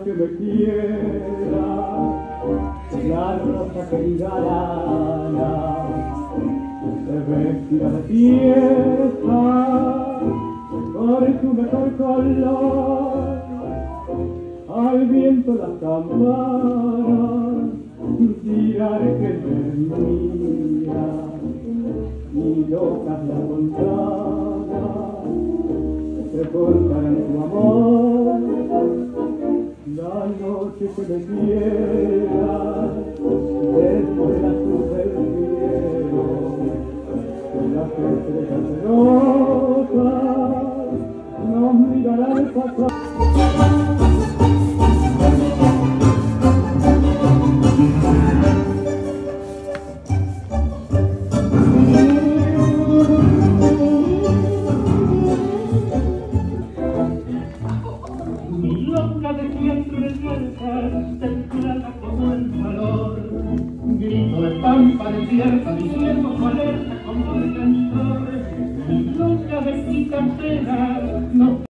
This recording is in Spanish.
que me quiera, la rosa que engalana, se vestirá de fiesta por su mejor color. Al viento las campanas dirán que me mira, y locas las montañas se contarán su amor. La noche que me quiera, después la luz del cielo, las estrellas celosas nos mirarán pasar. Loca de siempre resuelta, templada como el calor, grito de pampa desierta, diciendo su alerta como el cantor. Loca de quita pena, no